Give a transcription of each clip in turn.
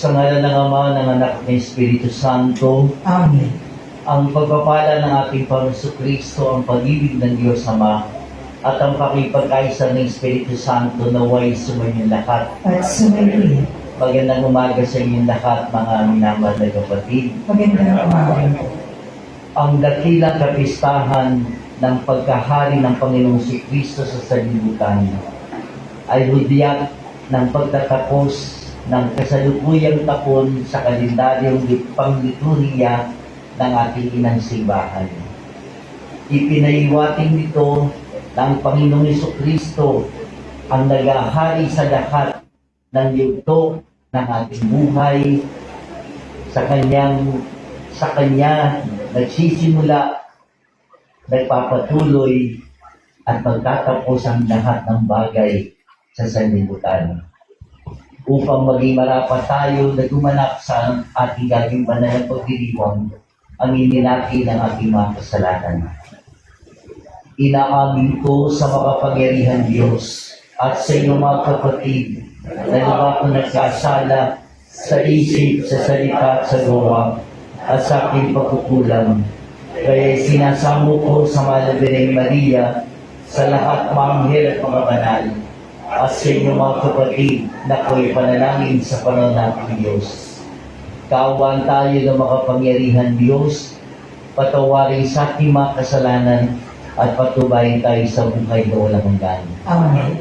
Sa ngalan ng Ama, ng Anak, ng Espiritu Santo. Amen. Ang pagpapala ng ating Panginoon Kristo, ang pag-ibig ng Diyos Ama, at ang pakipagkaisa ng Espiritu Santo naway sumayin lahat. At sumayin. Magandang umaga sa inyong lahat, mga minamahal na kapatid. Magandang umaga. Ang dakilang kapistahan ng pagkahari ng Panginoong Kristo sa sanlibutan ay hudyat ng pagtatapos ng kasalukuyang taon sa kalendaryong pangliturhiya ng ating inang simbahan. Ipinaiwating nito ng Panginoong Kristo ang nagahari sa lahat ng yugto ng ating buhay. Sa Kanya nagsisimula, nagpapatuloy at magtatapos ang lahat ng bagay sa sanlibutan. Upang maging marapat tayo na gumanap sa ating gagawing banal na pagdiriwang ang ininaki ng ating mga kasalanan. Inaamin ko sa makapangyarihan Diyos at sa inyong mga kapatid na ako nagkasala sa isip, sa salita at sa gawa at sa aking pagkukulang. Kaya sinasamo ko sa Mahal na Birheng Maria, sa lahat mga anghel at mga banal, at sa inyong mga kapatid na ako'y panalangin sa panahon natin Diyos. Kaawaan tayo ng makapangyarihan Diyos, patawarin sa ating mga kasalanan at patubayin tayo sa buhay na walang hanggan. Amen.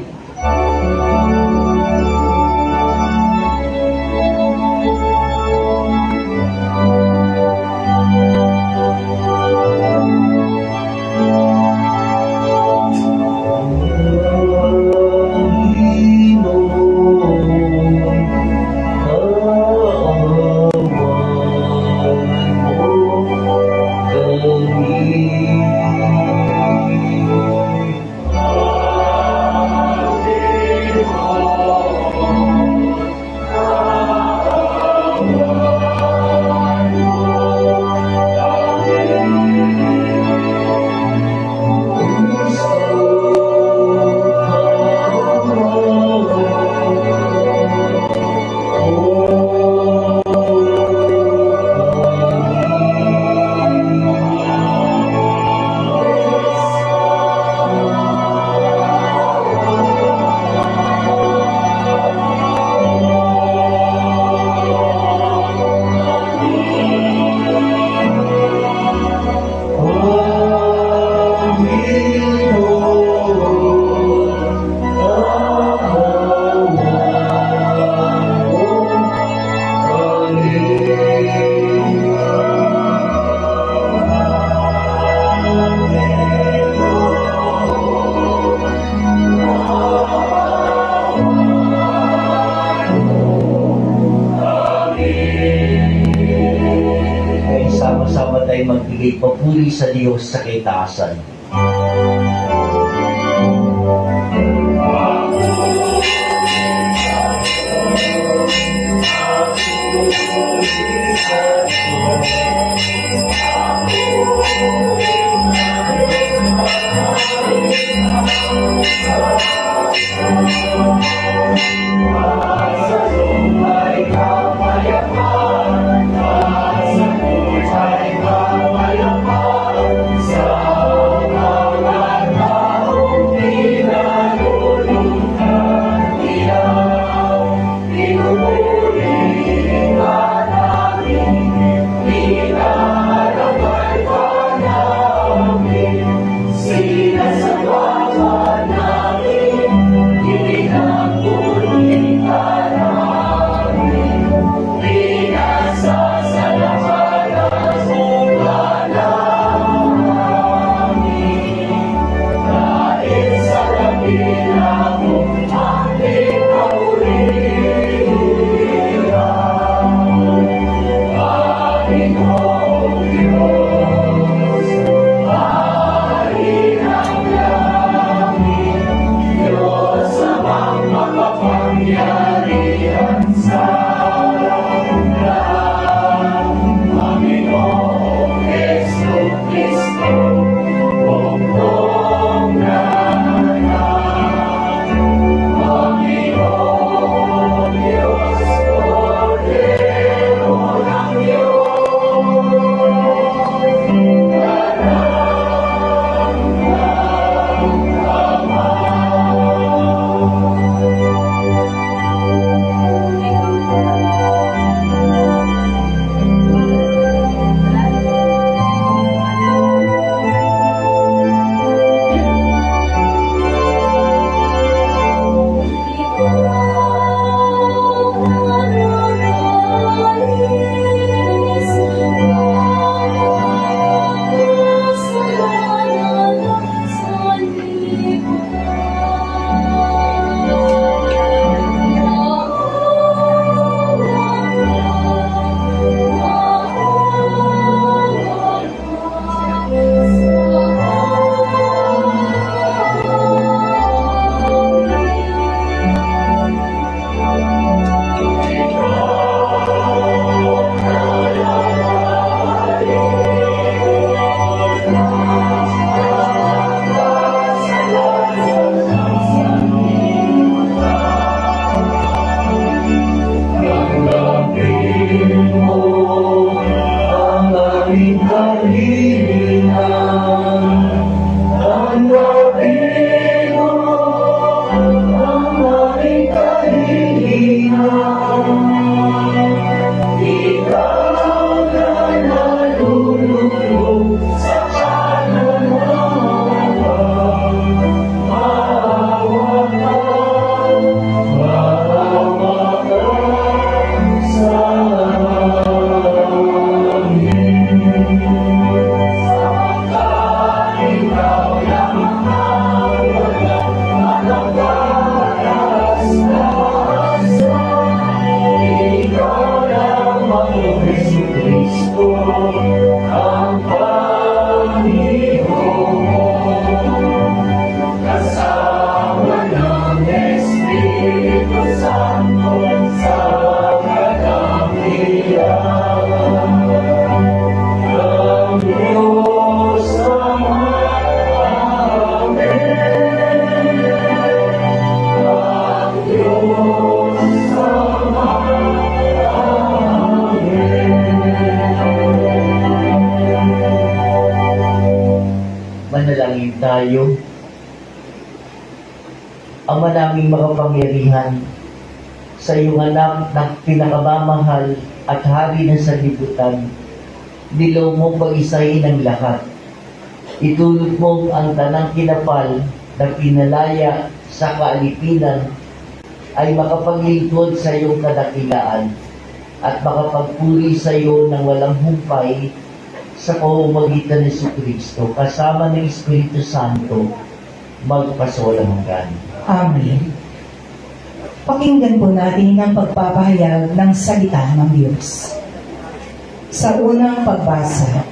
Sama-sama tayo magbigay papuri sa Diyos sa kaitaasan. Sa tayo. Ama naming makapangyarihan, sa iyong anak na pinakamamahal at hari ng sanlibutan, dilaw mo pag-isahin ang lahat. Itulot mo ang tanang kinapal na pinalaya sa kaalipinan ay makapaglingkod sa iyong kadakilaan at makapagpuri sa iyo ng walang humpay sa pamamagitan ni Jesucristo kasama ng Espiritu Santo magpasawalang hanggan. Amen. Pakinggan po natin ang pagpapahayag ng salita ng Diyos. Sa unang pagbasa,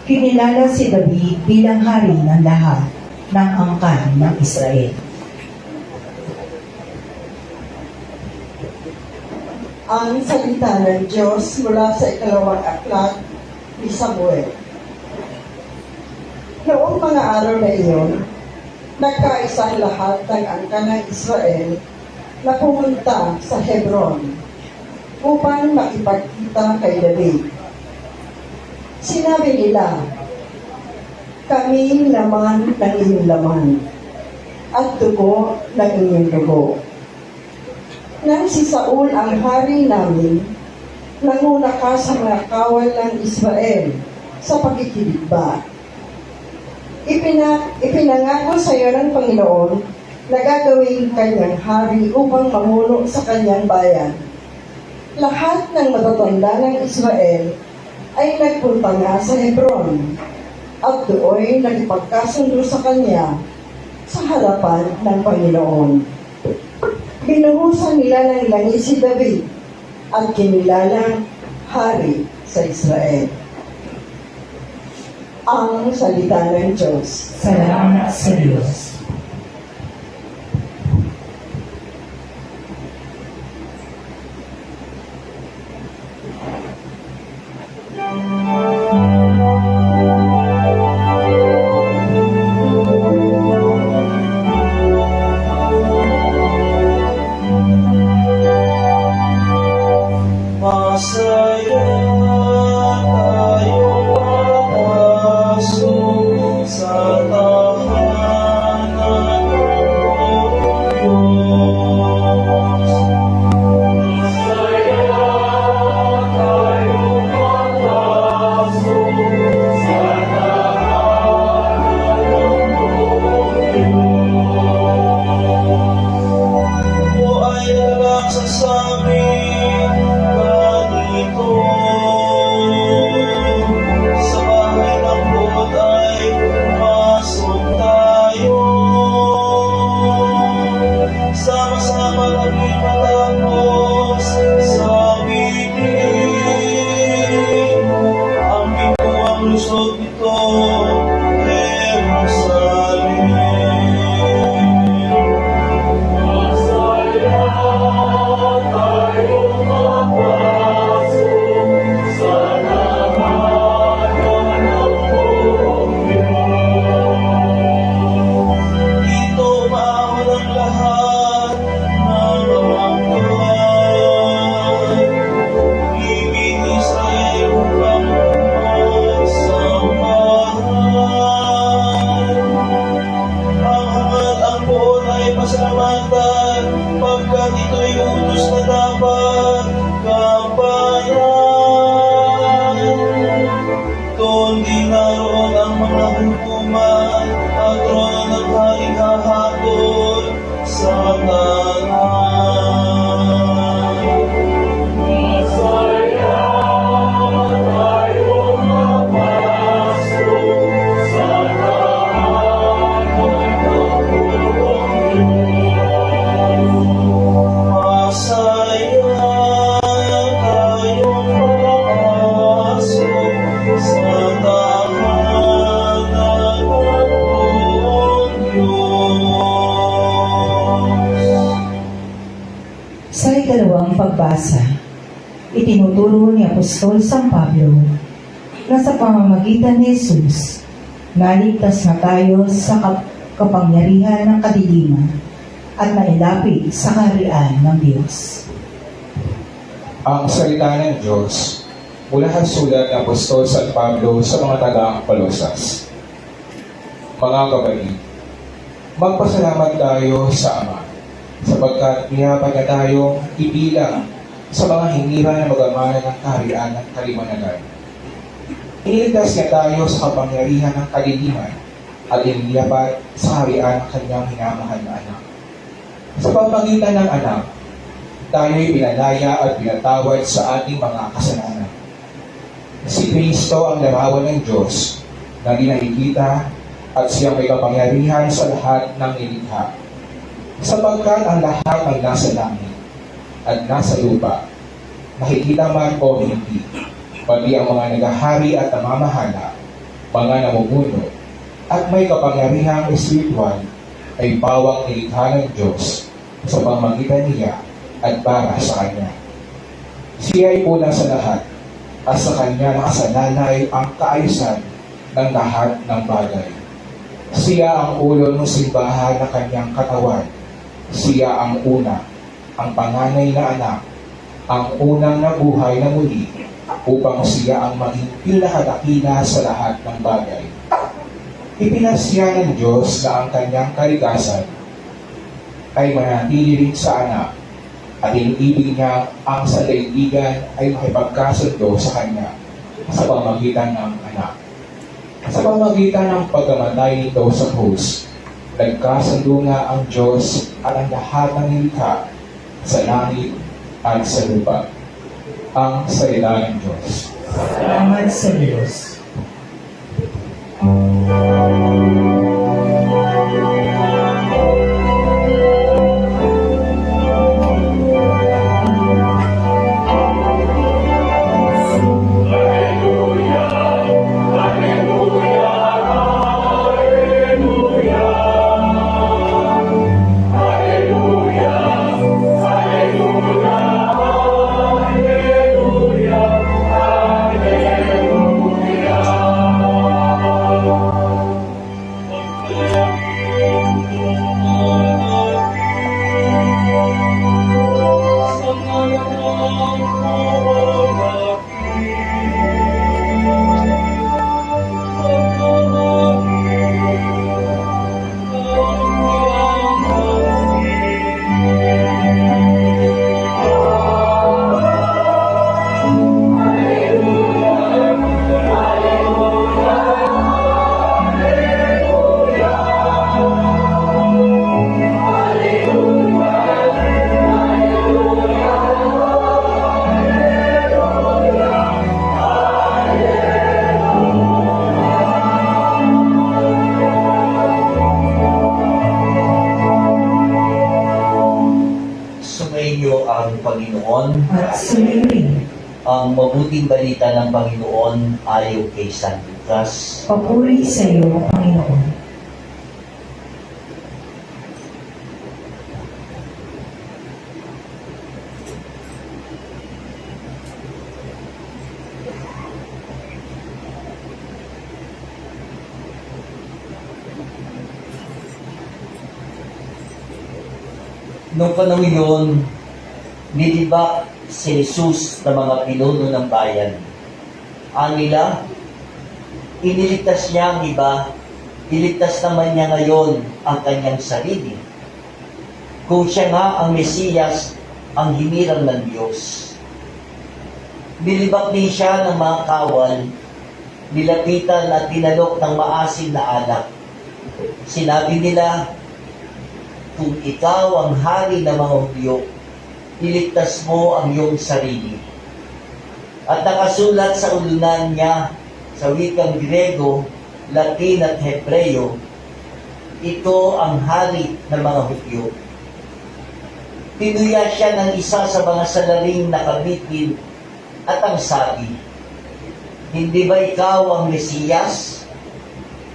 kinilala si David bilang hari ng lahat ng angkan ng Israel. Ang salita ng Diyos mula sa ikalawang aklat ni Samuel. Noong mga araw na iyon, nagkaisa lahat ng angkan ng Israel na pumunta sa Hebron upang makipagkita kay David. Sinabi nila, "Kami laman ng iyong laman at dugo ng iyong dugo." Nang si Saul ang hari namin, nanguna ka sa mga kawal ng Israel sa pagkikiligba. Ipinangako sa iyo ng Panginoon na gagawin kanyang hari upang mamuno sa kanyang bayan. Lahat ng matatanda ng Israel ay nagpunta nga sa Hebron at doon nagpagkasundo sa kanya sa harapan ng Panginoon. Binuhusan nila ng langis si David at kinilalang hari sa Israel. Ang salita ng Diyos. Salamat sa Diyos. Masaya tayo papasok sa tahanan ng Diyos. Masaya tayo papasok sa tahanan ng Diyos. O ay nagsasabi sa bahay ng Lord ay pumasok tayo. Sama-sama kami matapos sa bibig. Ang binuang lusog nito, Jerusalem. Masaya tayo mapasok sa tahanan ng Diyos. Dito umahon ang lahat ng angkan. Ibig Israel upang magsambahan. Ang hangad ang buon ay pasalamatan, pagkat ito'y utos na dapat gampanan. Doon din naroon ang mga hukuman at trono ng haring hahatol sa tanan. Masaya tayo mapasok sa tahanan ng Diyos. Masaya tayo mapasok sa tahanan ng Diyos. Sa ikalawang pagbasa, itinuturo ni Apostol San Pablo na sa pamamagitan ni Jesus, naligtas na tayo sa kapangyarihan ng kadiliman at nailapit sa kaharian ng Diyos. Ang salita ng Diyos mula sa sulat ng Apostol San Pablo sa mga taga-Colosas. mga kapatid, magpasalamat tayo sa Ama sapagkat pinayapan niya tayong ipilang sa mga hinira na magamana ng kaharian ng kaliwanagan. Iniligtas niya tayo sa kapangyarihan ng kadiliman at iniyapat sa harian ng kanyang hinamahal na anak. Sa pamamagitan ng anak, tayo'y pinalaya at pinatawad sa ating mga kasalanan. Si Kristo ang larawan ng Diyos na di nakikita at siyang may kapangyarihan sa lahat ng nilikha. Sapagkat ang lahat ay nasa langit at nasa lupa, nakikita man o hindi, pati ang mga nagahari at namamahala, mga namumuno, at may kapangyarihang espiritual ay bawang nilikha ng Diyos sa pamamagitan niya at para sa Kanya. Siya ay una sa lahat at sa Kanya nakasalalay ang kaayusan ng lahat ng bagay. Siya ang ulo ng simbahan ng Kanyang katawan. Siya ang una, ang panganay na anak, ang unang nabuhay na muli, upang siya ang maging pinakadakila sa lahat ng bagay. Ipinasya ng Diyos na ang kanyang kalikasan ay manatili rin sa anak at iniibig niya ang sa daigdigan ay makipagkasundo sa kanya sa pamagitan ng anak. Sa pamagitan ng pagkamatay nito sa krus, nagkasundo nga ang Diyos at ang lahat ng nilikha sa langit at sa lupa. Ang salita ng Diyos. Salamat sa Diyos. Sumainyo ang Panginoon. At sumili, Ang mabuting balita ng Panginoon ayon kay San Lucas. papuri sa iyo, Panginoon. Noong panahon yun, nilibak si Jesus ng mga pinuno ng bayan. Ang nila, iniligtas niya ang iba, iligtas naman niya ngayon ang kanyang sarili. Kung siya nga ang Mesiyas, ang hinirang ng Diyos. Nilibak din siya ng mga kawal, nilapitan at tinalok ng maasim na alak. Sinabi nila, kung ikaw ang hari ng mga Hudyo, iligtas mo ang iyong sarili. At nakasulat sa ulunan niya sa wikang Grego, Latin at Hebreo, ito ang hari ng mga Hudyo. Tinuya siya ng isa sa mga salaring nakabitin at ang sabi, hindi ba ikaw ang Mesiyas?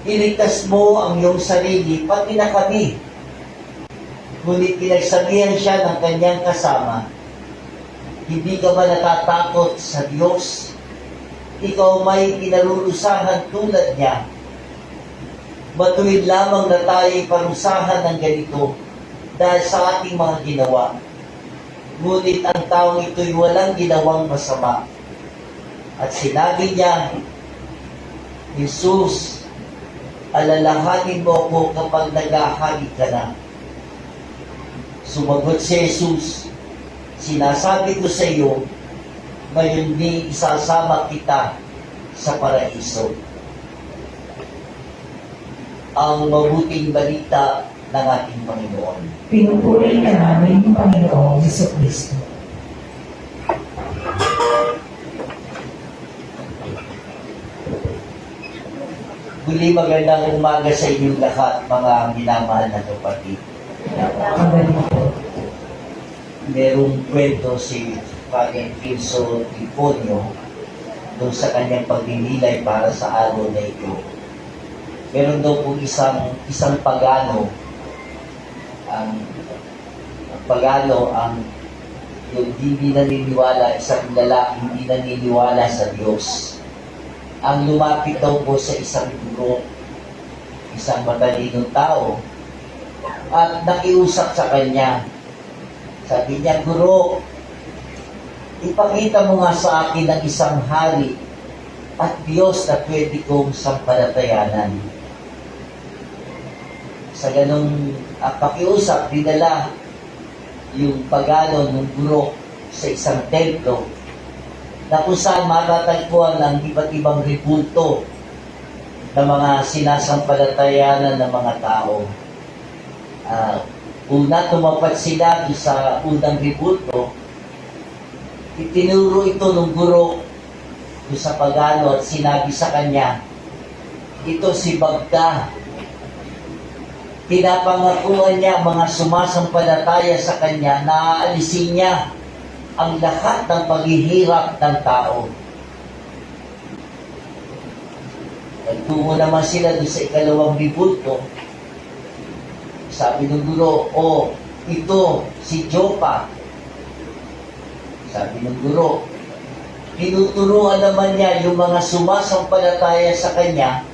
Iligtas mo ang iyong sarili, pati na kami. Ngunit pinagsabihan siya ng kanyang kasama, hindi ka ba natatakot sa Diyos? Ikaw may pinarurusahan tulad niya. Matuwid lamang na tayo'y parusahan ng ganito dahil sa ating mga ginawa. Ngunit ang taong ito'y walang ginawang masama. At sinabi niya, Jesus, alalahanin mo ako kapag naghahari ka na. Sumagot si Jesus, sinasabi ko sa iyo, ngayon din isasama kita sa paraiso. Ang mabuting balita ng ating Panginoon. Pinupuri ka namin, Panginoong Jesucristo. Muli magandang umaga sa inyong lahat, mga minamahal na kapatid. Ang galing po. Merong kwento si Father Pilso Tiponio doon sa kanyang pagninilay para sa araw na ito. Meron daw po isang pagano, ang pagano ang yung hindi naniniwala, isang lalaki hindi naniniwala sa Diyos. Ang lumapit daw po sa isang guro, isang matalinong tao, at nakiusap sa kanya. Sabi niya, Guro, ipakita mo nga sa akin ang isang hari at Diyos na pwede kong sampalatayanan. Sa ganong pakiusap, dinala yung pagano ng guro sa isang templo na kung saan matatagpuan ng iba't ibang ribulto ng mga sinasampalatayanan ng mga tao. Una, tumapat sila sa unang ribulto, itinuro ito ng guro sa pagano at sinabi sa kanya, ito si Bagda. Pinapangakuan niya mga sumasampalataya sa kanya na aalisin niya ang lahat ng paghihirap ng tao. Nagtungo naman sila doon sa ikalawang ribulto. Sabi ng guro, ito si Jopa. Sabi ng guro, tinuturuan naman niya yung mga sumasampalataya sa kanya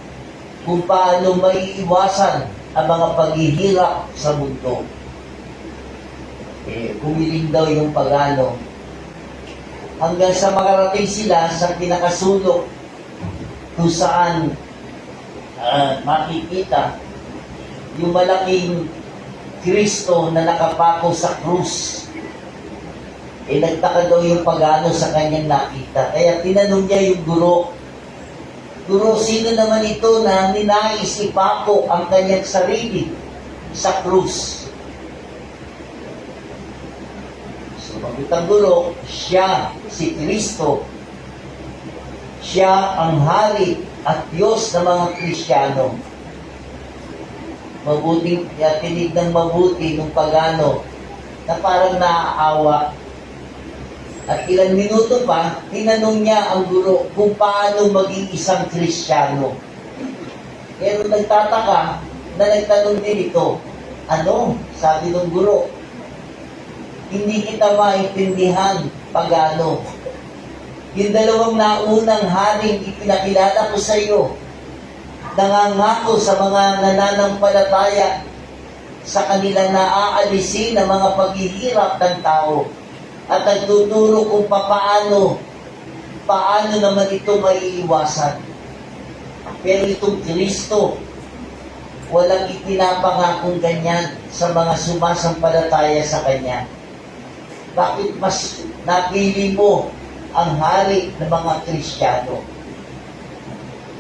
kung paano maiiwasan ang mga paghihirap sa mundo. Kumiling daw yung pagano hanggang sa makarating sila sa pinakasulok kung saan makikita yung malaking Kristo na nakapako sa krus. Nagtaka daw yung pagano sa kanyang nakita. Kaya tinanong niya yung guro, Guro, sino naman ito na ninais ipako ang kanyang sarili sa krus? Sumagot ang guro, siya, si Kristo. Siya ang hari at Diyos ng mga Kristiyano. Mabuting tinignan mabuti ng pagano na parang naaawa. At ilang minuto pa, tinanong niya ang guro kung paano maging isang Kristiyano. Pero nagtataka na nagtanong din ito, ano? Sabi ng guro, hindi kita maintindihan pagano. Yung dalawang naunang haring ipinakilala ko sa iyo, nangangako sa mga nananampalataya sa kanila na aalisin ang mga paghihirap ng tao at nagtuturo kung paano naman ito maiiwasan. Pero itong Kristo, walang ipinapangakong ganyan sa mga sumasampalataya sa Kanya. Bakit mas napili mo ang hari ng mga Kristiyano?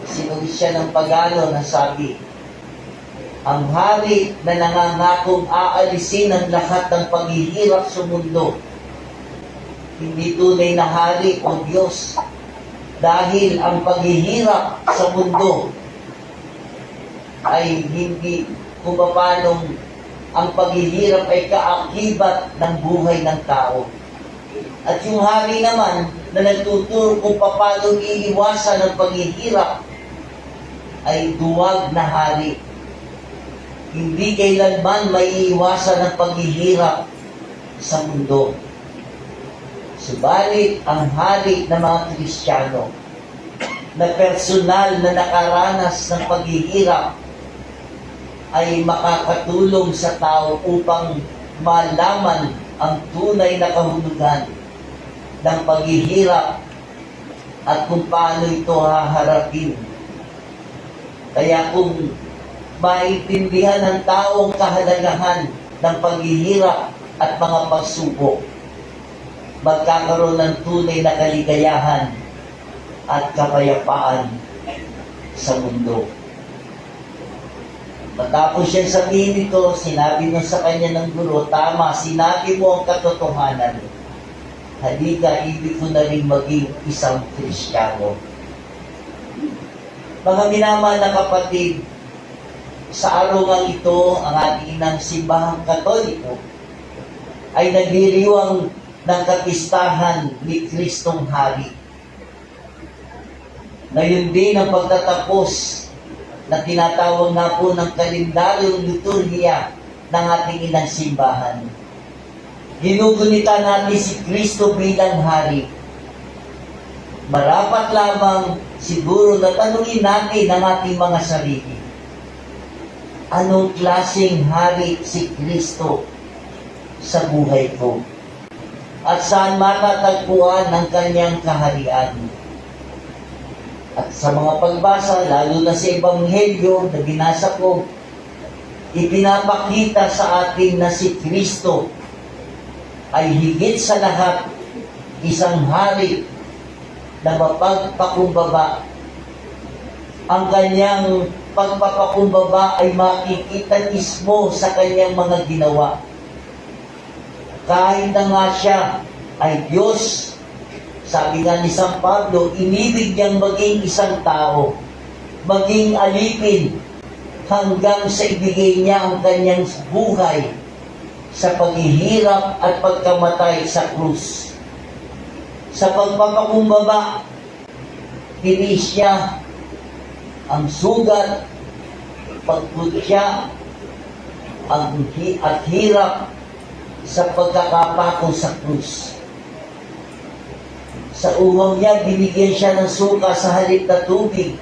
Sinulit siya ng pagano na sabi, ang hari na nangangakong aalisin ang lahat ng paghihirap sa mundo, hindi tunay na hari o Diyos. Dahil ang paghihirap sa mundo ay hindi kung paano ang paghihirap ay kaakibat ng buhay ng tao. At yung hari naman na nagtuturo kung paano iiwasan ang paghihirap ay duwag na hari. Hindi kailanman maiiwasan ang paghihirap sa mundo. Subalit ang hari ng mga Kristiyano na personal na nakaranas ng paghihirap ay makakatulong sa tao upang malaman ang tunay na kahulugan ng paghihirap at kung paano ito haharapin. Kaya kung maintindihan ng tao ang kahalagahan ng paghihirap at mga pagsubok, magkakaroon ng tunay na kaligayahan at kapayapaan sa mundo. Matapos siya sabihin ito, sinabi mo sa kanya ng guro, tama, sinabi mo ang katotohanan. Halika, ibig ko na rin maging isang Kristiyano. Mga minamahal na kapatid, sa araw nga ito, ang ating inang simbahang Katoliko ay nagdiriwang ng kapistahan ni Kristong Hari. Ngayon din ang pagtatapos na tinatawag na po ng kalendaryong liturhiya ng ating inang simbahan. Ginugunita natin si Kristo bilang Hari. Marapat lamang siguro na tanungin natin ang ating mga sarili. Anong klaseng hari si Kristo sa buhay ko? At saan matatagpuan ang kanyang kaharian? At sa mga pagbasa, lalo na sa Ebanghelyo na binasa ko, ipinapakita sa atin na si Kristo ay higit sa lahat isang hari na mapagpakumbaba. Ang kanyang pagpapakumbaba ay makikita mismo sa kanyang mga ginawa. Kahit na nga siya ay Diyos, sabi nga ni San Pablo, inibig niyang maging isang tao, maging alipin, hanggang sa ibigay niya ang kanyang buhay sa paghihirap at pagkamatay sa krus. Sa pagpapakumbaba, tinis niya ang sugat, pagputya, at hirap sa pagkakapako sa krus. Sa uhaw niya, binigyan siya ng suka sa halip na tubig.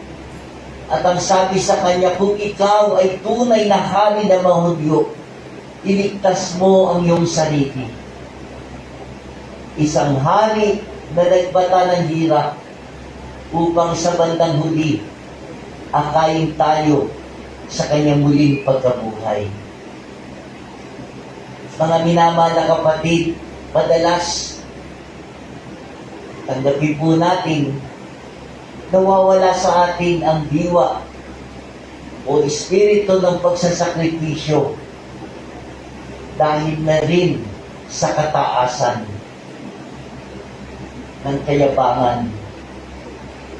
At ang sabi sa kanya, kung ikaw ay tunay na hari na Mahudyo, iligtas mo ang iyong sarili. Isang hari na nagbata ng hirap upang sa bandang huli, akayin tayo sa kanyang muling pagkabuhay. Mga minamahal na kapatid, madalas tanggapin po natin, nawawala sa atin ang diwa o espiritu ng pagsasakripisyo dahil na rin sa kataasan ng kayabangan.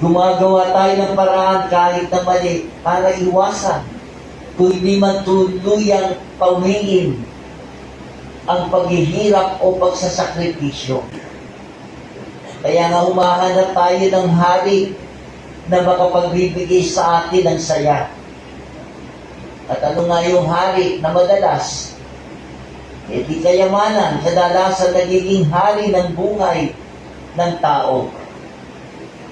Gumagawa tayo ng paraan kahit na mali para iwasan kung hindi man tuluyang pawingin ang paghihirap o pagsasakripisyo. Kaya nga humahanap tayo ng hari na makapagbibigay sa atin ng saya. At ano nga yung hari na madalas? Di kayamanan, kadalasan nagiging hari ng buhay ng tao.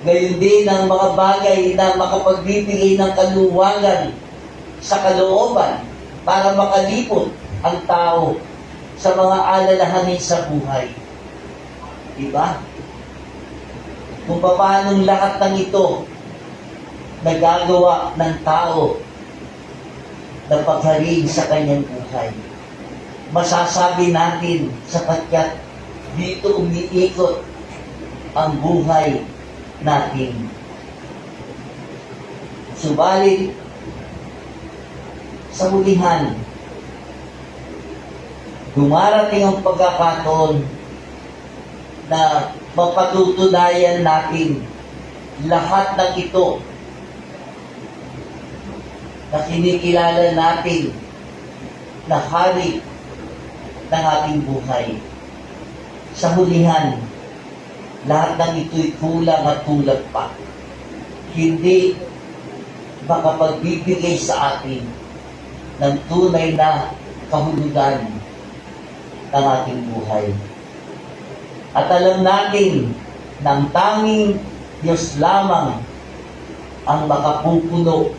Gayon din ang mga bagay na makapagbibigay ng kaluwagan sa kalooban para makalipot ang tao sa mga alalahanin sa buhay. Diba? Kung paano lahat ng ito nagagawa ng tao na paghariin sa kanyang buhay. Masasabi natin sapagkat dito umiikot ang buhay natin. Subalit, sa hulihan, dumarating ang pagkakataon na mapatutunayan natin lahat ng ito na kinikilala natin na hari ng ating buhay. Sa hulihan, lahat ng ito'y kulang at kulang pa. Hindi makapagbibigay sa atin ng tunay na kahulugan ng ating buhay. At alam natin na ang tanging Diyos lamang ang makapupuno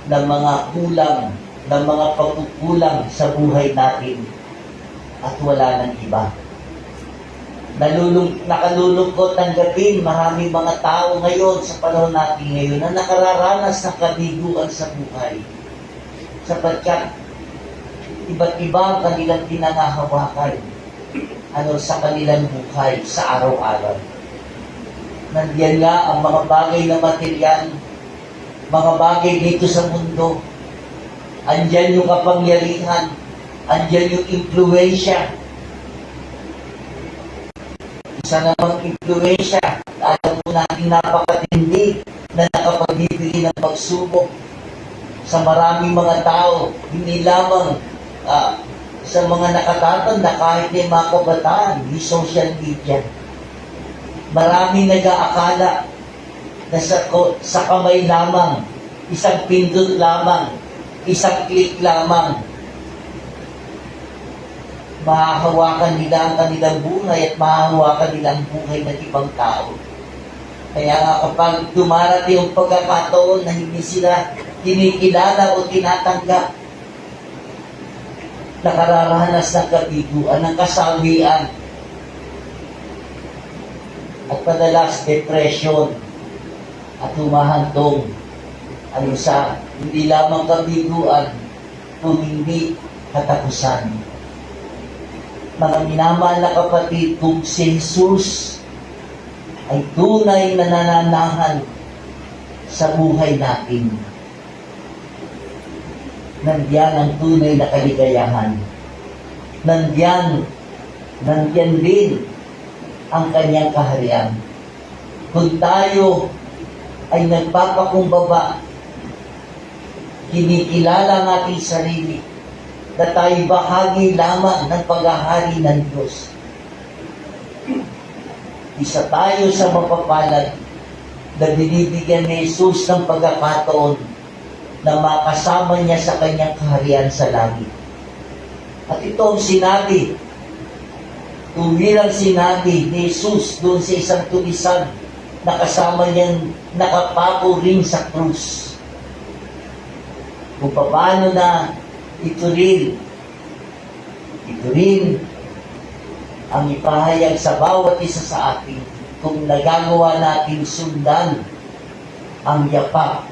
ng mga kulang, ng mga pagkukulang sa buhay natin at wala nang iba. Nakalulungkot tanggapin maraming mga tao ngayon sa panahon natin ngayon na nakararanas ng kabiguan sa buhay. sapagkat iba't iba ang kanilang pinangahawakan sa kanilang buhay sa araw-araw. Nandiyan nga ang mga bagay na material, mga bagay dito sa mundo. Andyan yung kapangyarihan, andyan yung impluensya. Isa namang impluensya, alam po natin napakatindi na nakapagbibigay ng pagsubok sa maraming mga tao, hindi lamang sa mga nakatatanda, kahit yung mga kabataan, yung social media. Maraming nag-aakala na sa kamay lamang, isang pindot lamang, isang click lamang, mahahawakan nila ang kanilang buhay at mahahawakan nila ang buhay ng ibang tao. Kaya nga kapag dumarating yung pagkakataon na hindi sila kinikilala o tinatanggap, nakararanas ng kabiguan, ng kasawian, at madalas depression at humahantong sa hindi lamang kabiguan, kung hindi katapusan. Mga minamahal na kapatid, kung si Jesus ay tunay na nananahan sa buhay natin, nandiyan ang tunay na kaligayahan. Nandiyan din ang kanyang kaharian. Kung tayo ay nagpapakumbaba, kinikilala ang ating sarili na tayo bahagi lamang ng paghahari ng Diyos. Isa tayo sa mapapalad na binibigyan ni Jesus ng pagkakataon na makasama niya sa kanyang kaharian sa langit. At ito ang sinabi, tuwirang sinabi ni Jesus doon sa isang tulisan na kasama niyang nakapako rin sa krus. Kung paano na ito rin ang ipahayag sa bawat isa sa atin kung nagagawa natin sundan ang yapak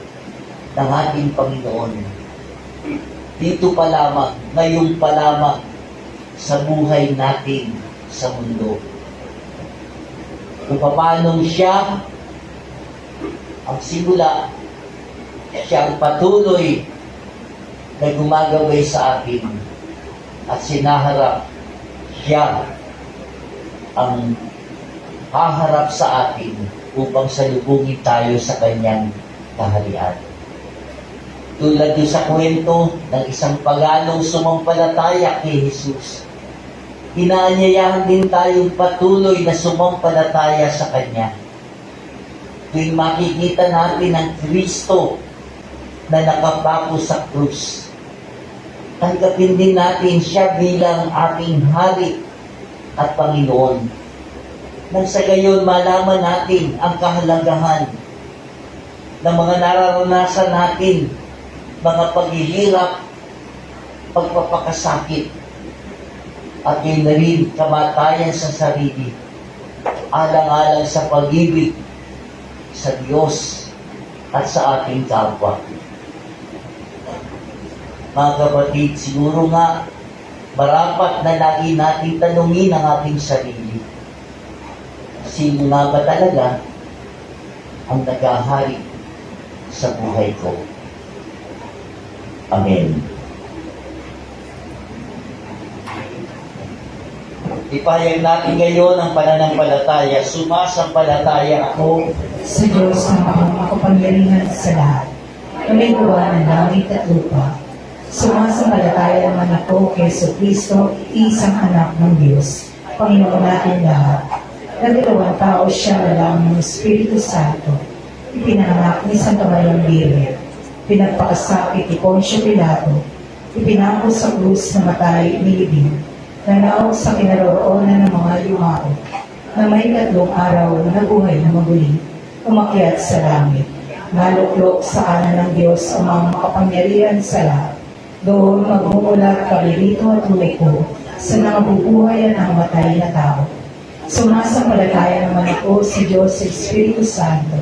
ng ating Panginoon. Dito pa lamang, ngayon pa lamang sa buhay natin sa mundo. Kung paano siya ang simula, siya ang patuloy na gumagaway sa atin at sinaharap, siya ang haharap sa atin upang salubungin tayo sa kanyang kaharian. Tulad yung sa kwento ng isang paganong sumampalataya kay Jesus, inaanyayahan din tayong patuloy na sumampalataya sa Kanya. Tuwing makikita natin ang Kristo na nakapako sa krus, tanggapin din natin siya bilang ating Hari at Panginoon. Nang sa gayon malaman natin ang kahalagahan ng mga nararanasan natin, mga paghihirap, pagpapakasakit, at yun na rin kamatayan sa sarili, alang-alang sa pag-ibig sa Diyos at sa ating kapwa. Mga kapatid, siguro nga marapat na lagi natin tanungin ang ating sarili. Sino nga ba talaga ang naghahari sa buhay ko? Amen. Ipahayag natin ngayon ang pananampalataya. Sumasampalataya ako Sa Diyos na makapangyarihan sa lahat, na may gawa ng langit at lupa. Sumasampalataya naman ako kay Jesucristo, isang anak ng Diyos, Panginoon natin lahat. Nagdalawang tao siya na lang ng Espiritu Santo. Ipinanganak ni Santa Maria Virgen. Pinagpakasakit ni Poncio Pilato. Ipinako sa krus na matay ni Libing. Nanaog sa kinaroroonan ng mga yumao, na may 3 araw na nabuhay na maguli, umakyat sa langit, naluklok sa kanan ng Diyos ang mga makapangyarihan sa lahat. Doon magmumulat kalilito at lumiko sa nangabubuhayan ng matay na tao. Sumasampalataya naman ako sa Diyos sa Espiritu Santo,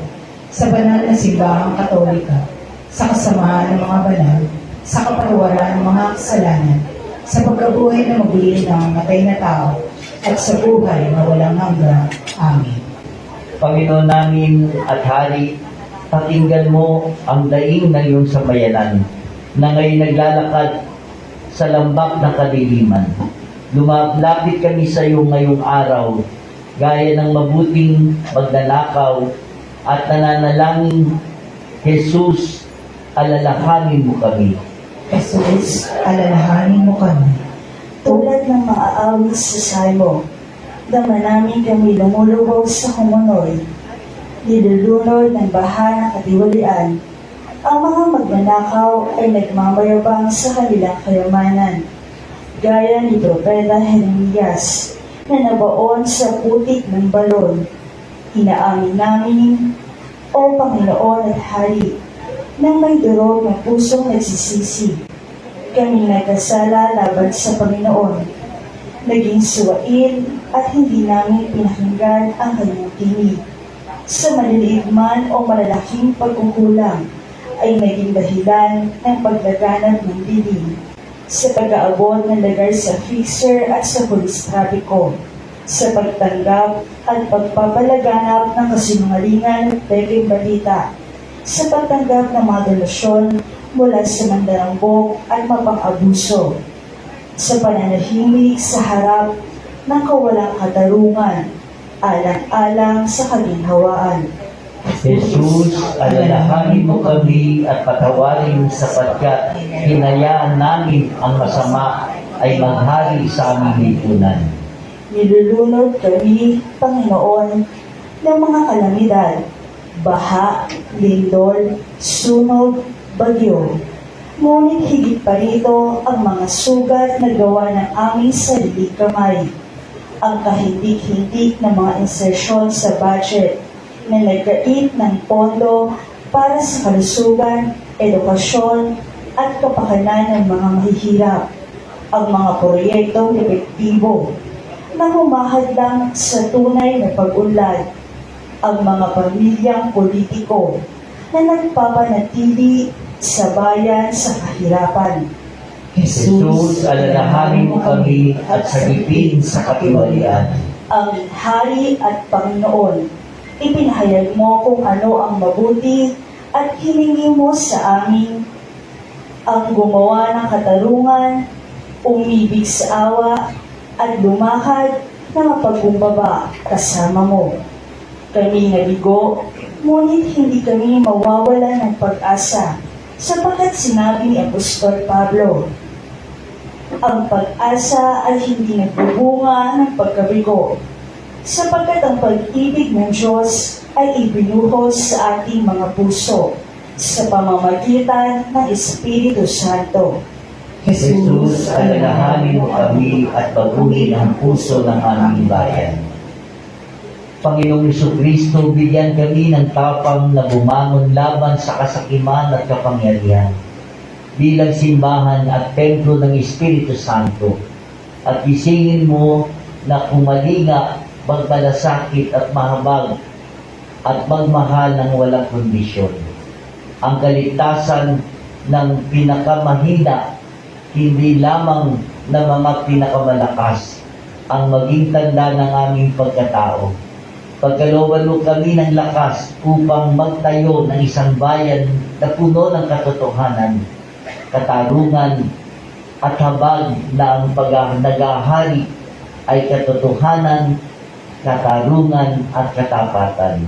sa banal na simbahang Katolika, sa kasamahan ng mga banal, sa kapatawaran ng mga kasalanan, sa pagkabuhay na mabuli ng matay na tao, at sa buhay na walang hanggan. Amen. Panginoon namin at Hari, pakinggan mo ang daing ng iyong sambayanan na ngayon naglalakad sa lambak ng kadiliman. Lumapit kami sa iyo ngayong araw, gaya ng mabuting magnanakaw at nananalangin, Jesus, alalahanin mo kami. Jesus, alalahanin mo kami. Tulad ng maaawit sa Salmo, dama namin kami lumulubog sa humunoy, nilulunod ng baha ng katiwalian. Ang mga magnanakaw ay nagmamayabang sa kanilang kayamanan, gaya ni Propeta Jeremias na nabaon sa putik ng balon. Inaamin namin, O Panginoon at Hari, nang may durog na pusong nagsisisi. Kami nagkasala laban sa Panginoon. Naging suwain at hindi namin pinakinggan ang kanyang tinig. Sa maliliit man o malalaking pagkukulang, ay naging dahilan ng paglaganap ng dilim. Sa pag-aabot ng lagar sa fixer at sa pulis trapiko, sa pagtanggap at pagpapalaganap ng kasinungalingan at peking balita, sa pagtanggap ng mga donasyon mula sa mandarambok at mapang-abuso, sa pananahimik sa harap ng kawalang katarungan, alang-alang sa kaginhawaan. Jesus, alalahanin mo kami at patawarin sapagkat hinayaan namin ang masama ay maghari sa aming lipunan. Nilulunod kami, Panginoon, ng mga kalamidad, baha, lindol, sunog, bagyo. Ngunit higit pa rito ang mga sugat na gawa ng aming sariling kamay. Ang kahindik-hindik na mga insersyon sa budget na nagkait ng pondo para sa kalusugan, edukasyon, at kapakanan ng mga mahihirap. Ang mga proyektong epektibo na humahadlang sa tunay na pag-unlad. Ang mga pamilyang politiko na nagpapanatili sa bayan sa kahirapan. Jesus, alalahanin mo kami at sagipin sa katiwalian. Ang Hari at Panginoon, ipinahayag mo kung ano ang mabuti at hiningi mo sa amin ang gumawa ng katarungan, umibig sa awa, at lumakad na mapagkumbaba kasama mo. Kami nabigo, ngunit hindi kami mawawala ng pag-asa, sapagkat sinabi ni Apostol Pablo, ang pag-asa ay hindi nagbubunga ng pagkabigo, sapagkat ang pag-ibig ng Diyos ay ibinuhos sa ating mga puso sa pamamagitan ng Espiritu Santo. Jesus, alalahanin mo kami at baguhin ang puso ng aming bayan. Panginoong Jesucristo, bigyan kami ng tapang na bumangon laban sa kasakiman at kapangyarihan bilang simbahan at templo ng Espiritu Santo, at gisingin mo na kumalinga, magmalasakit at mahabag at magmahal ng walang kondisyon. Ang kaligtasan ng pinakamahina, hindi lamang na mga pinakamalakas, ang maging tanda ng aming pagkatao. Pagkalooban mo kami ng lakas upang magtayo ng isang bayan na puno ng katotohanan, katarungan, at habag na ang nagahari ay katotohanan, katarungan, at katapatan.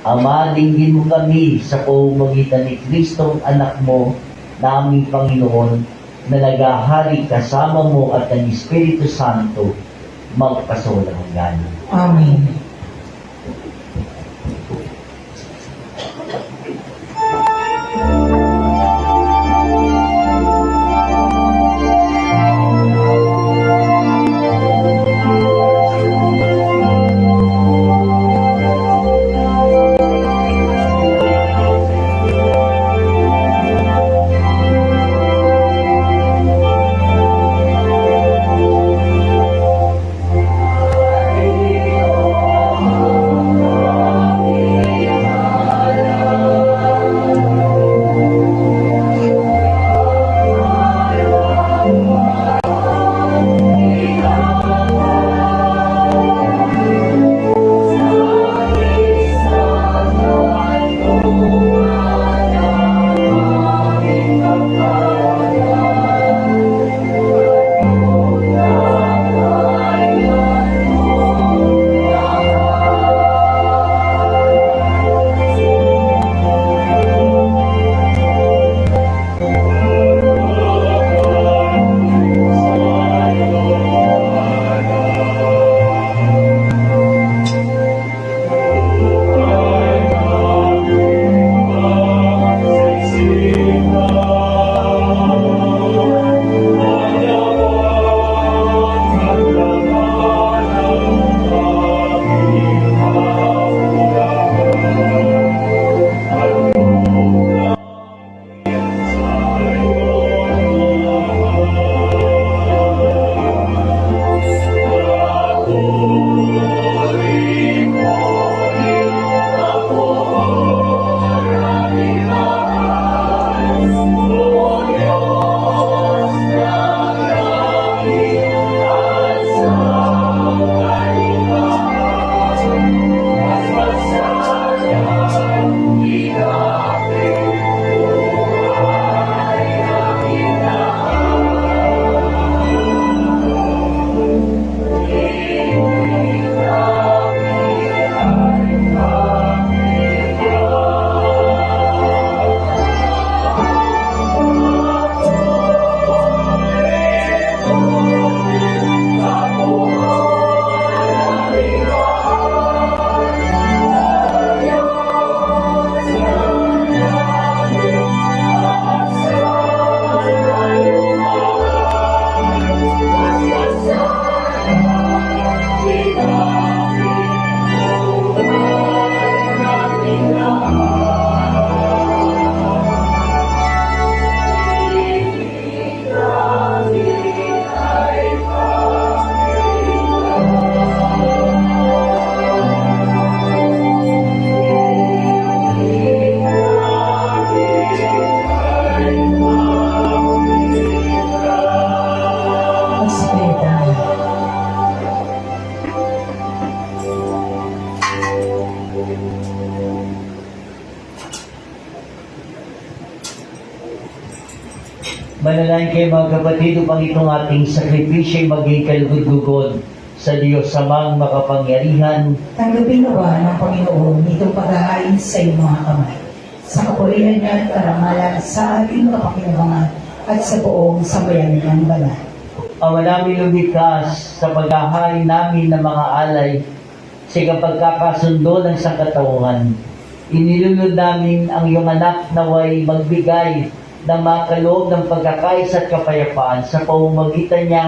Ama, dinggin mo kami sa pamamagitan ni Kristong anak mo na aming Panginoon, na nagahari kasama mo at ng Espiritu Santo magpasawalang hanggan. Amen. Manalangin kayo mga kapatid upang itong ating sakripisyo ay maging kalugod-gugod sa Diyos Amang makapangyarihan. Tanggapin nawa ng Panginoon itong paghahain sa iyong mga kamay, sa kapurihan niya at karangalan sa ating kapakinabangan at sa buong sambayanan ng banal. Ama namin lumikas sa paghahain namin ng mga alay sa pagkakasundo ng sangkatauhan. Inilulod namin ang iyong anak naway magbigay ng makaloob ng pagkakaisa at kapayapaan sa pamamagitan niya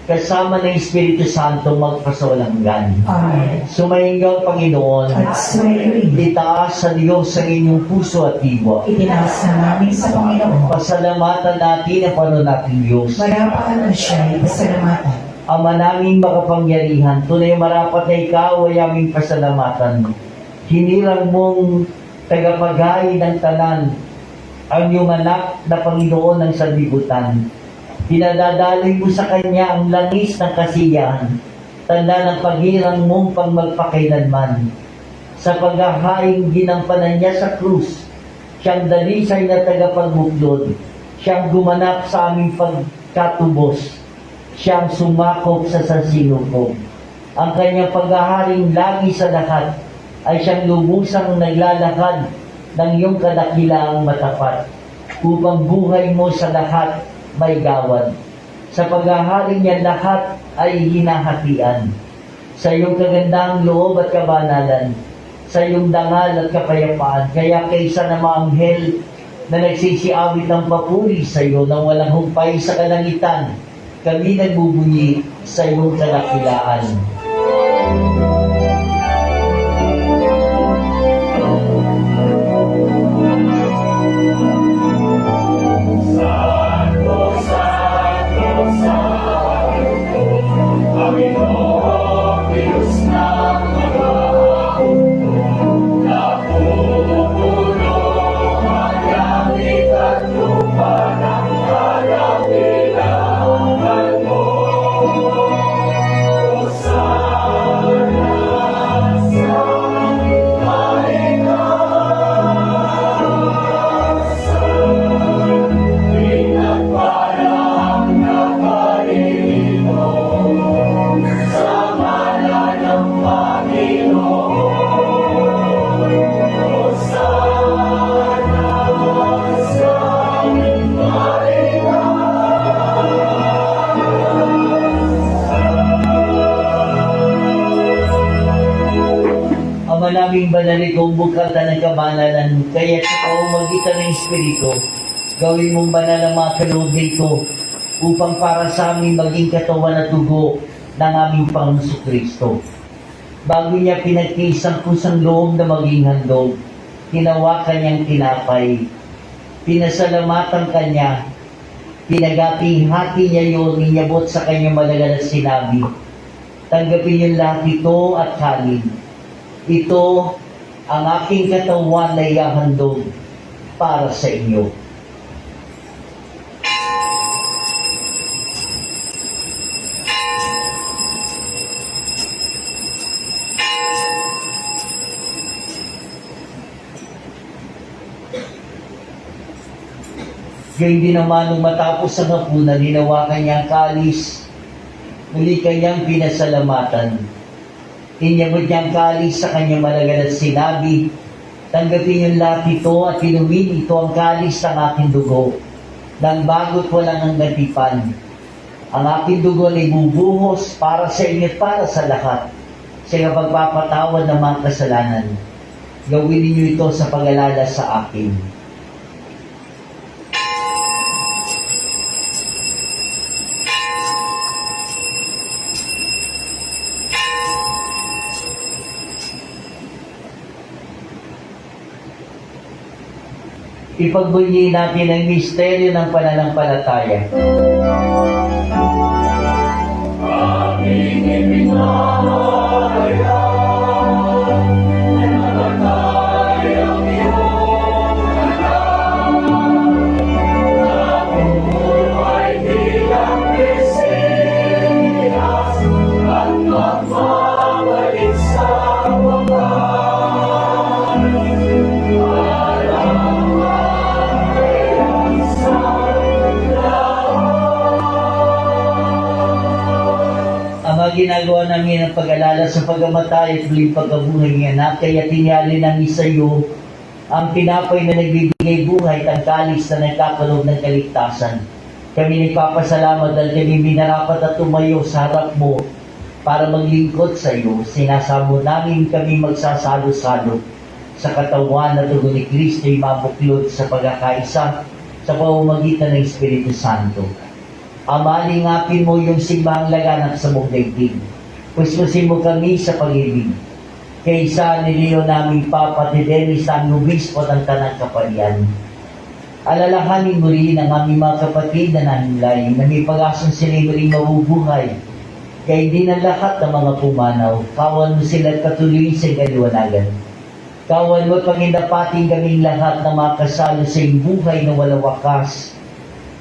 kasama ng Espiritu Santo magpasawalang hanggan. Amen. Sumaingaw, Panginoon, At sumayin, itaas sa Diyos ang inyong puso at diwa. itinaas na namin sa Panginoon. Pasalamatan natin ang Panginoon nating Diyos. Marapat na siya ay pasalamatan. Ama naming makapangyarihan, tunay marapat na ikaw ay aming pasalamatan. Hinirang mong tagapaghay ng tanan ang iyong anak na Panginoon ng sanlibutan. Pinadadaloy mo sa Kanya ang langis ng kasiyahan, tanda ng paghirang mong pangmagpakailanman. Sa paghahaing ginampanan niya sa krus, siyang dalisay na tagapagbuklod, siyang gumanap sa aming pagkatubos, siyang sumakop sa sansinukob. Ang kanyang paghaharing lagi sa lahat ay siyang lubusang naglalakad ng iyong kadakilaang matapat, upang buhay mo sa lahat may gawad. Sa paghahari niya lahat ay hinahatian. Sa iyong kagandang loob at kabanalan, sa iyong dangal at kapayapaan, kaya kaysa na mga anghel na nagsisiawit ng papuri sa iyo nang walang humpay sa kalangitan, kami nagbubunyi sa iyong kadakilaan. Ama naming banal, bukal ng kabanalan, kaya sa pamamagitan ng Espiritu, gawin mong banal ang mga kaloob nito, upang para sa amin maging katawan at dugo ng aming Panginoon Kristo. Bago niya pinagtiis ang kusang loob na maging handog, hinawakan niyang tinapay, pinasalamatan kanya, pinagati-hati niya yun, inyabot sa kanyang malagal at sinabi, tanggapin niyo lahat ito at kanin. Ito ang aking katawan na ihahandog para sa inyo. Gayun din naman nung matapos ang hapunan, hinawakan niya ang kalis, muli kanyang pinasalamatan. Inyabot niya ang kalis sa kanyang malagal at sinabi, tanggapin niyo lahat ito at inumin ito ang kalis ng aking dugo, nang bago't walang hanggan. Ang aking dugo ay bubuhos para sa inyo at para sa lahat, sa pagpapatawad ng mga kasalanan. Gawin niyo ito sa pag-alala sa akin. Ipagbunyi natin ang misteryo ng pananampalataya. Aming ipinahayag, namatay ang iyong anak, nabuhay bilang Mesiyas, at magbabalik sa wakas. Para ginagawa namin ang pag-alala sa pagkamatay at muling pagkabuhay ng anak, kaya tinyali namin sa iyo ang tinapay na nagbibigay buhay at ang kalis na nagkakaloob ng kaligtasan. Kami nagpapasalamat dahil kami minarapat at tumayo sa harap mo para maglingkod sa iyo. Sinasamo namin kami magsasalo-salo sa katawan at dugo ni Kristo ay mabuklod sa pagkakaisa sa pamamagitan ng Espiritu Santo. Ama, lingapin mo yung simbahang laganap sa buong daigdig. Puspusin mo kami sa pag-ibig. Kaysa niliyo namin Papa de Dennis ang obispo ng Tanang Kapalian. Alalahanin mo rin ang aming mga kapatid na nahimlay na may pag-asong sila'y muling mabubuhay. Kaya hindi na lahat ng mga pumanaw, kawan mo sila at patuloy sa kaliwanagan. Kawan mo panginapating kaming lahat na makasalo sa iyong buhay na walang wakas.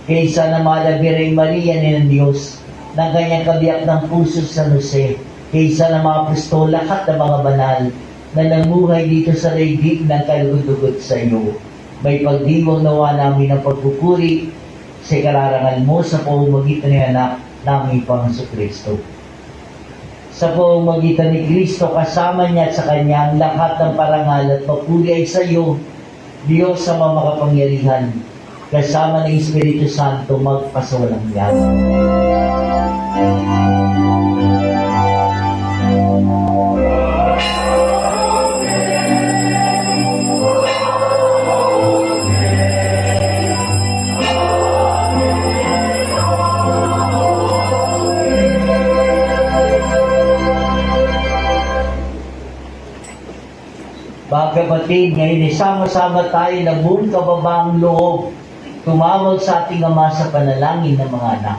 Kaysa na malabirang Maria ni ng Diyos, ng kanyang kabiyak ng puso sa Jose, kaysa na mapusto lahat ng mga banal na namuhay dito sa daigdig ng kalugod-lugod sa iyo. May pagdiwang nawa namin ang pagpupuri sa kararangal mo sa pamamagitan ng anak namin Panginoon Kristo. Sa pamamagitan ni Kristo, kasama niya at sa kanya ang lahat ng parangal at papuri ay sa iyo, Diyos sa makapangyarihan, kasama ng Espiritu Santo magpasawalang yan. Mga kapatid, ngayon isama-sama tayo na buong kababaang loob tumawag sa ating Ama sa panalangin ng mga anak.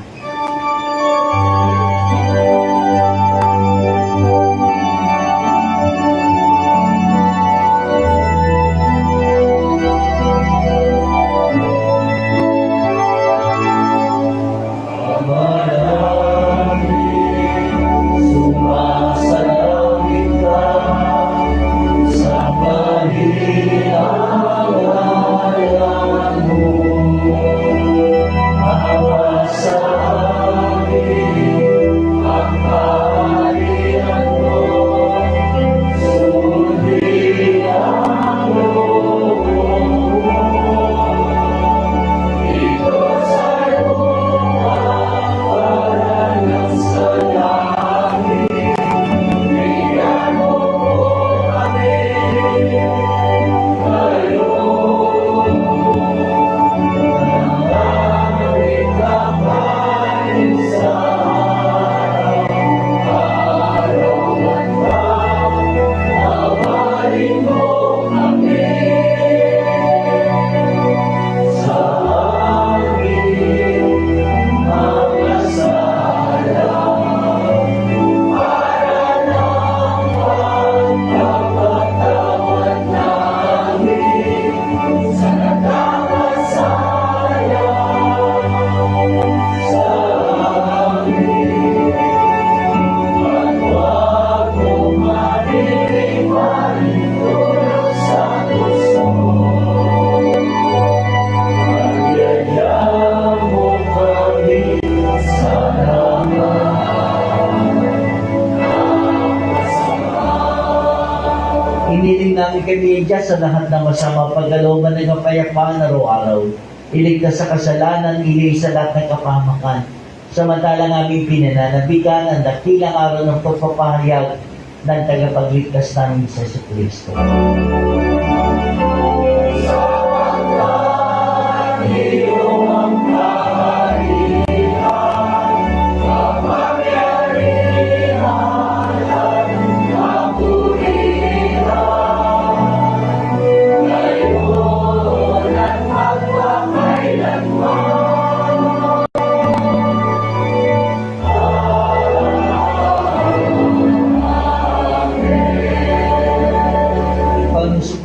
Iniling namin kami Diyos sa lahat ng masama pagkalooban ng kapayapaan araw-araw. Iligtas sa kasalanan, iligtas sa lahat ng kapahamakan. Samantalang aming pinananabikan ang dakilang araw ng pagpapahayag ng tagapagligtas namin sa Kristo.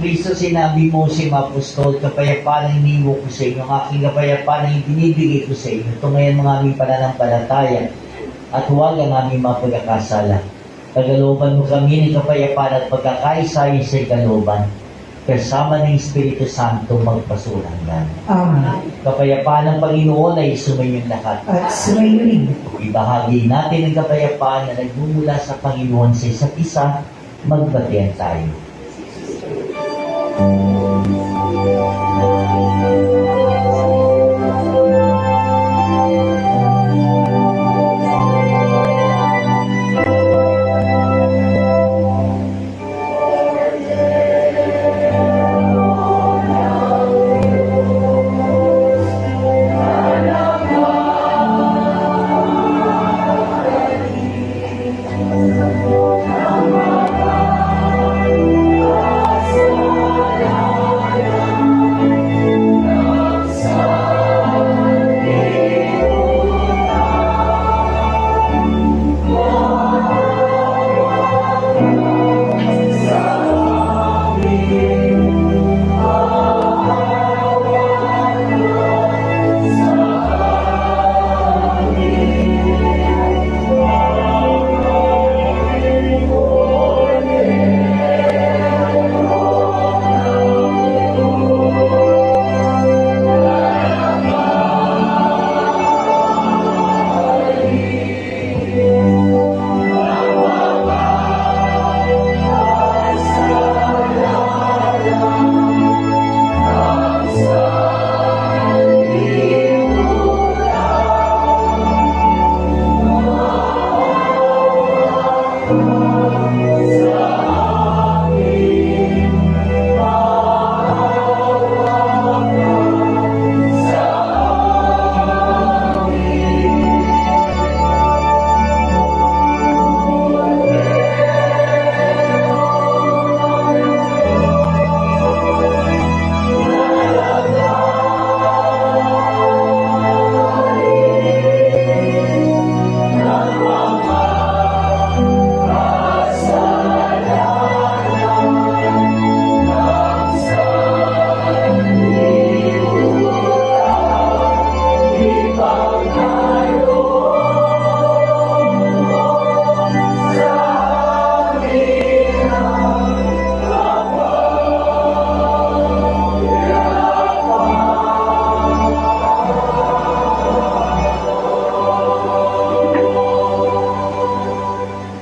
Kristo, sinabi mo si Apostol, kapayapaan ang iniwo ko sa inyo, ang aking kapayapaan ang ibinibigay ko sa inyo. Tungayan mga aming pananampalataya at huwag ang aming mga pagkakasala. Tagalooban mo kami ng kapayapaan at pagkakaisa sa kalooban. kasama ng Espiritu Santo magpasulanggan. Amen. Kapayapaan ng Panginoon ay sumayin lahat. At sumayo rin. Ibahagi natin ang kapayapaan na nagmumula sa Panginoon sa isa't isa. Magbatian tayo.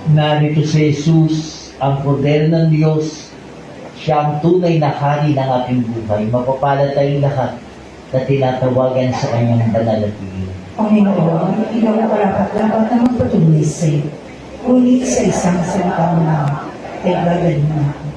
Narito si Jesus, ang kordero ng Diyos, siya ang tunay na hari ng ating buhay. Mapapalad tayong lahat na tinatawagan sa kanyang banal na tingin. Panginoon, ikaw ang karapat-dapat na magpatuloy sa iyo. Ngunit sa isang salita mo lang ay gagaling na ako.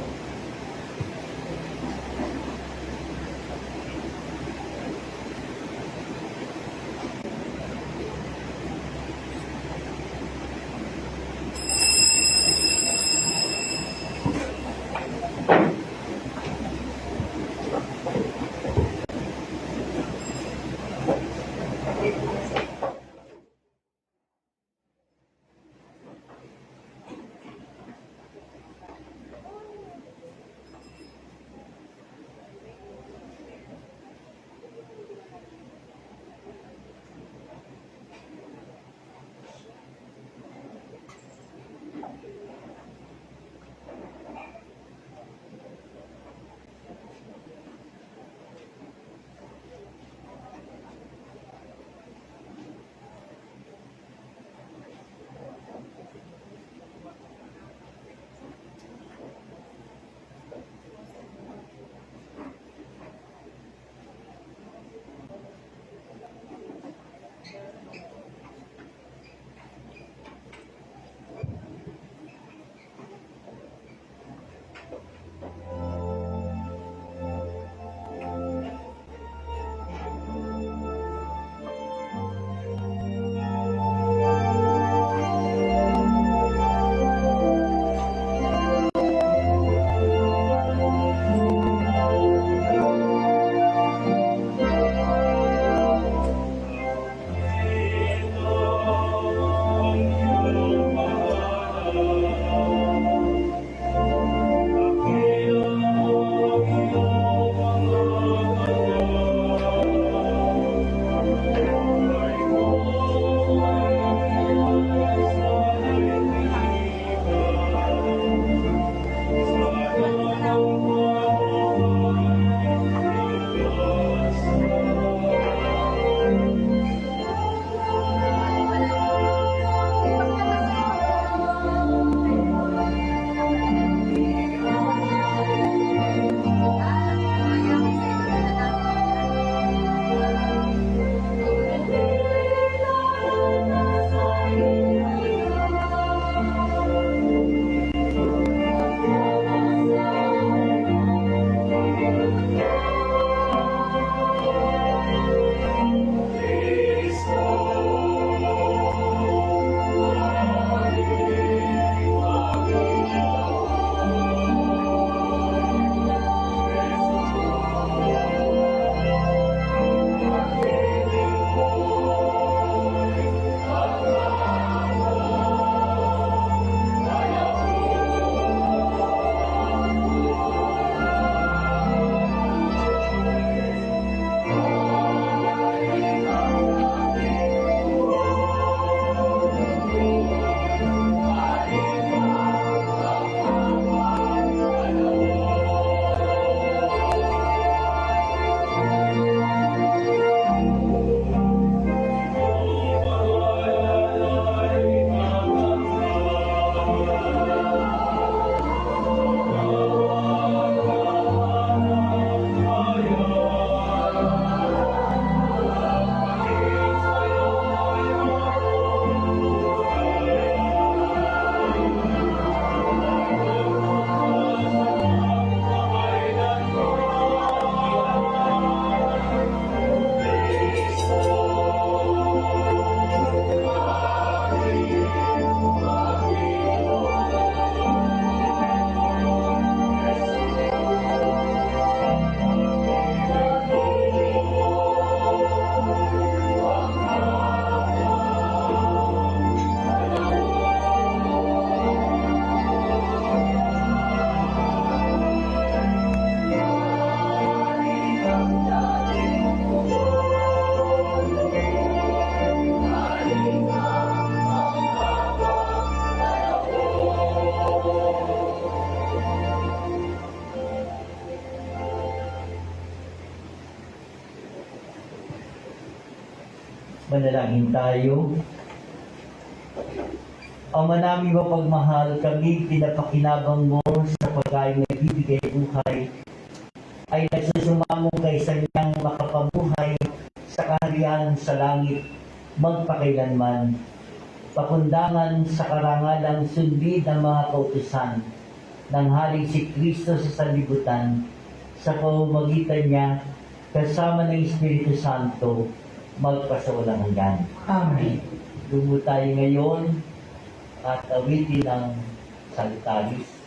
Manalangin tayo. Ama namin mapagmahal, kami pinapakinabang mo sa pagkain na bibigay buhay ay nagsusumamong kay sa niyang makapabuhay sa kaharian sa langit magpakailanman. Pakundangan sa karangalang sundin ng mga kautusan ng haring si Kristo sa sanlibutan, sa pamamagitan niya kasama ng Espiritu Santo magpasawalang hanggan. Amen. Lumo tayo ngayon at awitin ang Salutaris.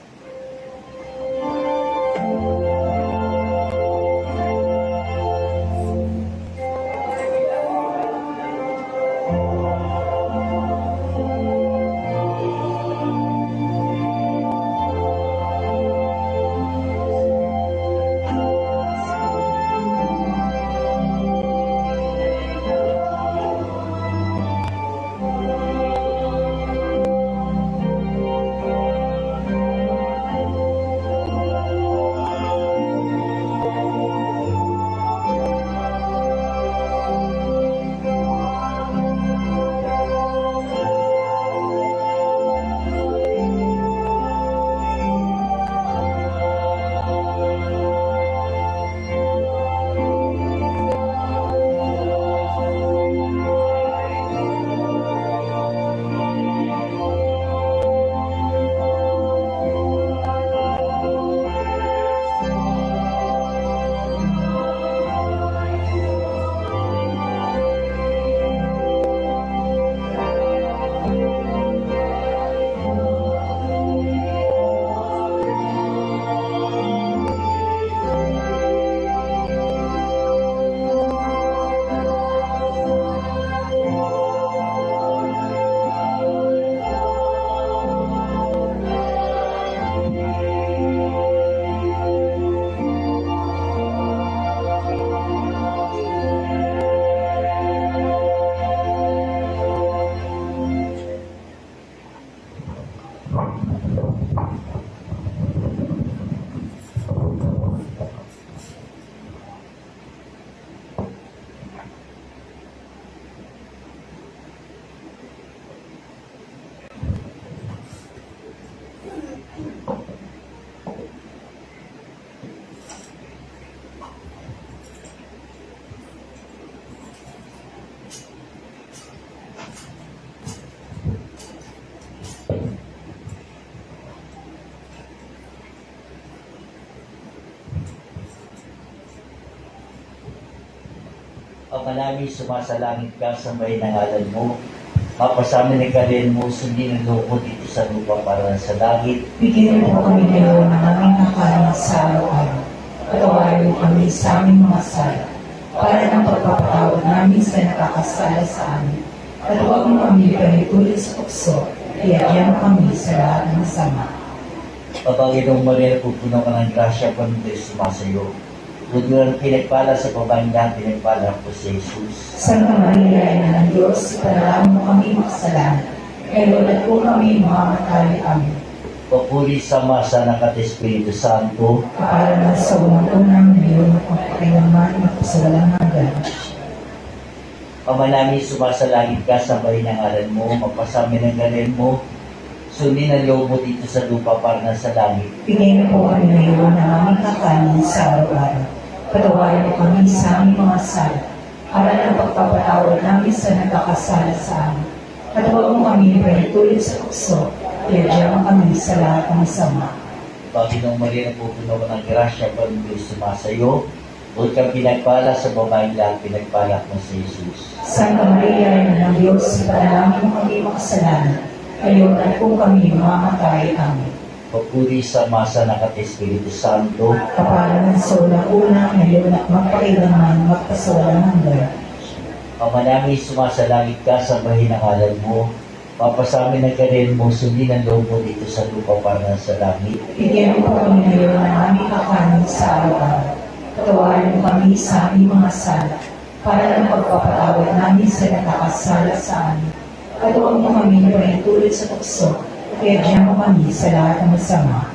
Ama namin, sumasalangit ka sa may nangalan mo. Mapasamin ang kalin mo, sundin ang loob mo dito sa lupa para sa langit. Bigyan mo kami ngayon ng aming kakain sa araw-araw. Patawarin mo kami sa aming mga sala, para ng pagpapatawad namin sa nakakasala sa amin. At huwag mo kami panituloy sa tukso, iadyan mo kami sa lahat ng masama. Panginoong Maria, pupuno ka ng grasya, Panginoon sumasayo. Tudulang pinagpala sa babaeng lahat, pinagpala po si Jesus. Santa Maria, Ina ng Diyos, ipanalangin mo kami makasalanan. Ngayon at kung kami mamamatay, amin. Papuri sa masa ng Espiritu Santo. Para na sa unang-unang ngayon at magpakailanman magpasawalang hanggan. Ama namin, sumasalangit ka sa may nangalan mo. Magpasamin ang galing mo. Sundin ang loob mo dito sa lupa para na sa langit. Bigay na po kami ngayon ng aming kakanin sa araw-araw. Patawarin mo kami sa aming mga sala, para ng pagpapatawad namin sa nagkakasala sa amin. At huwag mo kami panituloy sa tukso, iadyan mo kami sa lahat ng masama. Panginoong Maria, pupuno ka ng grasya, Panginoon sumasayo. Huwag kang pinagpala sa babaeng lahat, pinagpala mo si Jesus. Santa Maria, Ina ng Diyos, ipanalangin mo kami makasalanan. Ngayon at kung kami mamamatay, amin. Papuri sa masa ng Espiritu Santo. Kapalan sa unang-una, ngayon at magpakailanman, magpasawalang hanggan. Ama namin, sumasalangit ka sa mahinangalan mo. Papasamin ang karin mo, sundin ang loob mo dito sa lupa para na sa langit. Bigyan mo po kami ngayon ng aming kakanin sa araw-araw. Patawarin mo kami sa aming mga sala, para ng pagpapatawad namin sa nakakasala sa amin. At huwag mo kami panituloy sa tukso, kaya diyan mo kami sa lahat ng masama.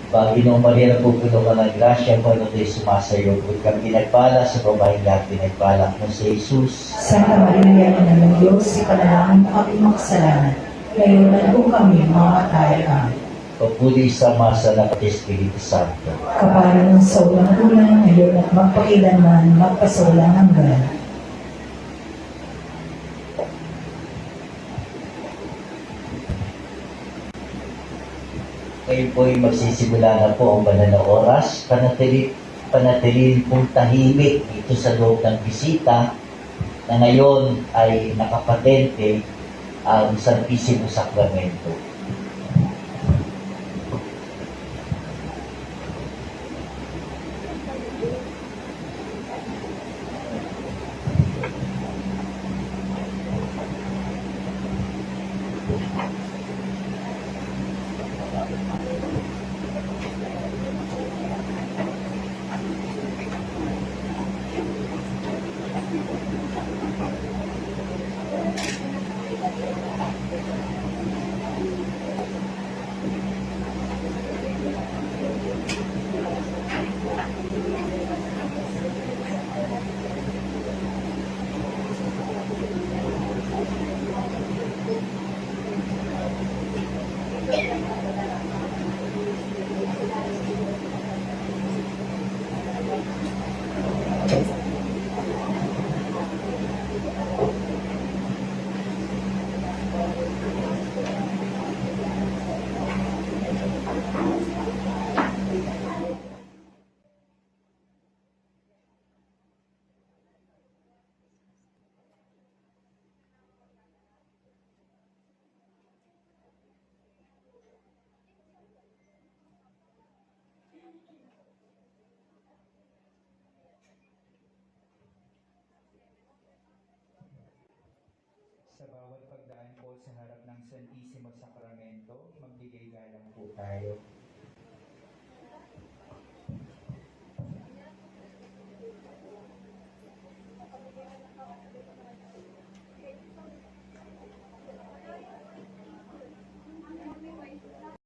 Panginoong Maria na pupuno ka ng grasya, Panginoon tayo sumasayo. Huwag kang pinagpala sa babaeng lahat pinagpala mo sa Jesus. Santa Maria, Ina ng Diyos, ipanalangin mo kami makasalanan. Ngayon at kung kami mamatay. Amen. Papuli sa masa ng Espiritu Santo. Kapalan sa ulang-ulang, ngayon at magpakilanman, magpasawalang hanggan. Ngayon po ay magsisimula na po ang banal na oras. Panatili pong tahimik dito sa loob ng bisita na ngayon ay nakapatente ang Santisimo Sacramento. Sa bawat pagdaan po sa harap ng Santisimo Sacramento, magbigay galang po tayo.